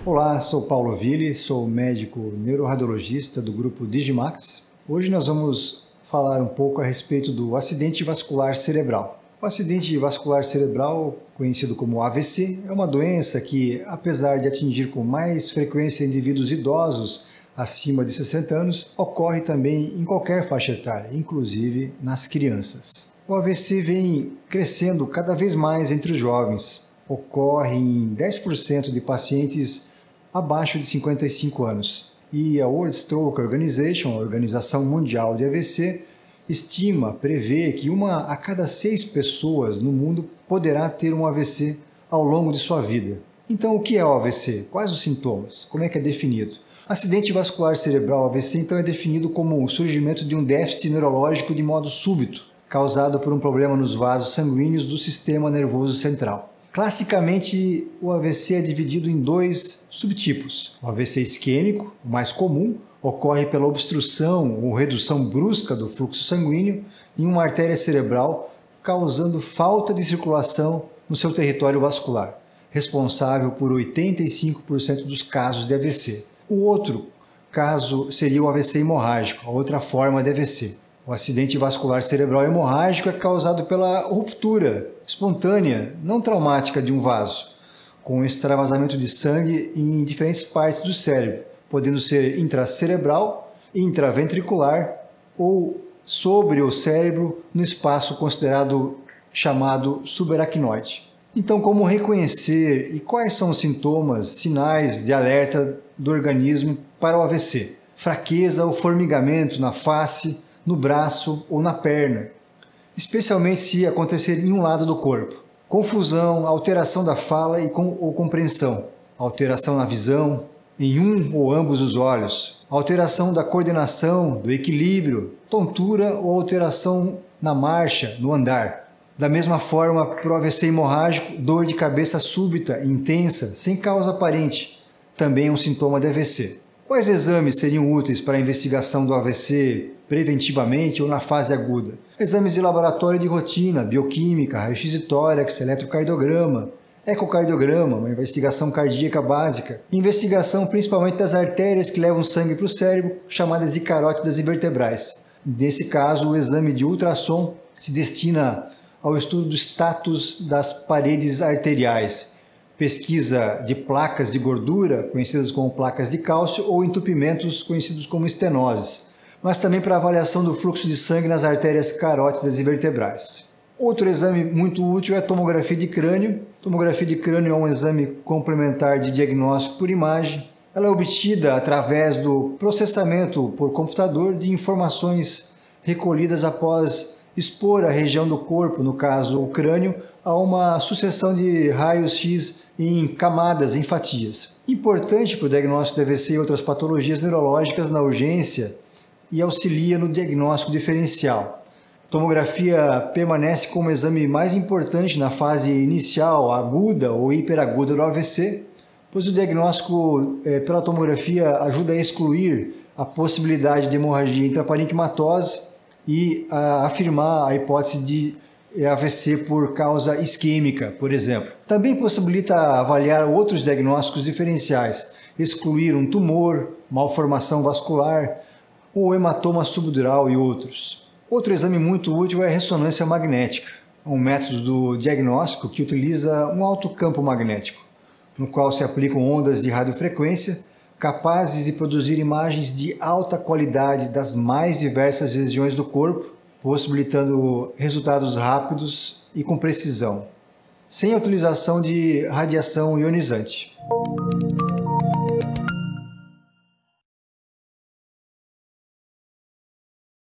Olá, sou Paulo Ville, sou médico neuroradiologista do grupo Digimax. Hoje nós vamos falar um pouco a respeito do acidente vascular cerebral. O acidente vascular cerebral, conhecido como AVC, é uma doença que, apesar de atingir com mais frequência indivíduos idosos acima de 60 anos, ocorre também em qualquer faixa etária, inclusive nas crianças. O AVC vem crescendo cada vez mais entre os jovens. Ocorre em 10% de pacientes abaixo de 55 anos. E a World Stroke Organization, a Organização Mundial de AVC, prevê que 1 a cada 6 pessoas no mundo poderá ter um AVC ao longo de sua vida. Então, o que é o AVC? Quais os sintomas? Como é que é definido? Acidente vascular cerebral, AVC, então é definido como o surgimento de um déficit neurológico de modo súbito, causado por um problema nos vasos sanguíneos do sistema nervoso central. Classicamente, o AVC é dividido em 2 subtipos. O AVC isquêmico, o mais comum, ocorre pela obstrução ou redução brusca do fluxo sanguíneo em uma artéria cerebral, causando falta de circulação no seu território vascular, responsável por 85% dos casos de AVC. O outro caso seria o AVC hemorrágico, a outra forma de AVC. O acidente vascular cerebral hemorrágico é causado pela ruptura espontânea, não traumática de um vaso, com extravasamento de sangue em diferentes partes do cérebro, podendo ser intracerebral, intraventricular ou sobre o cérebro no espaço considerado chamado subaracnoide. Então, como reconhecer e quais são os sintomas, sinais de alerta do organismo para o AVC? Fraqueza ou formigamento na face, no braço ou na perna, especialmente se acontecer em um lado do corpo. Confusão, alteração da fala ou compreensão, alteração na visão, em um ou ambos os olhos, alteração da coordenação, do equilíbrio, tontura ou alteração na marcha, no andar. Da mesma forma, para o AVC hemorrágico, dor de cabeça súbita, intensa, sem causa aparente, também é um sintoma de AVC. Quais exames seriam úteis para a investigação do AVC preventivamente ou na fase aguda? Exames de laboratório de rotina, bioquímica, raio-x de tórax, eletrocardiograma, ecocardiograma, uma investigação cardíaca básica, investigação principalmente das artérias que levam sangue para o cérebro, chamadas de carótidas e vertebrais. Nesse caso, o exame de ultrassom se destina ao estudo do status das paredes arteriais, pesquisa de placas de gordura, conhecidas como placas de cálcio, ou entupimentos, conhecidos como estenoses, mas também para avaliação do fluxo de sangue nas artérias carótidas e vertebrais. Outro exame muito útil é a tomografia de crânio. Tomografia de crânio é um exame complementar de diagnóstico por imagem. Ela é obtida através do processamento por computador de informações recolhidas após expor a região do corpo, no caso o crânio, a uma sucessão de raios-x em camadas, em fatias. Importante para o diagnóstico de AVC e outras patologias neurológicas na urgência e auxilia no diagnóstico diferencial. A tomografia permanece como o exame mais importante na fase inicial, aguda ou hiperaguda do AVC, pois o diagnóstico pela tomografia ajuda a excluir a possibilidade de hemorragia intraparenquimatose e a afirmar a hipótese de AVC por causa isquêmica, por exemplo. Também possibilita avaliar outros diagnósticos diferenciais, excluir um tumor, malformação vascular ou hematoma subdural e outros. Outro exame muito útil é a ressonância magnética, um método do diagnóstico que utiliza um alto campo magnético, no qual se aplicam ondas de radiofrequência capazes de produzir imagens de alta qualidade das mais diversas regiões do corpo, possibilitando resultados rápidos e com precisão, sem a utilização de radiação ionizante.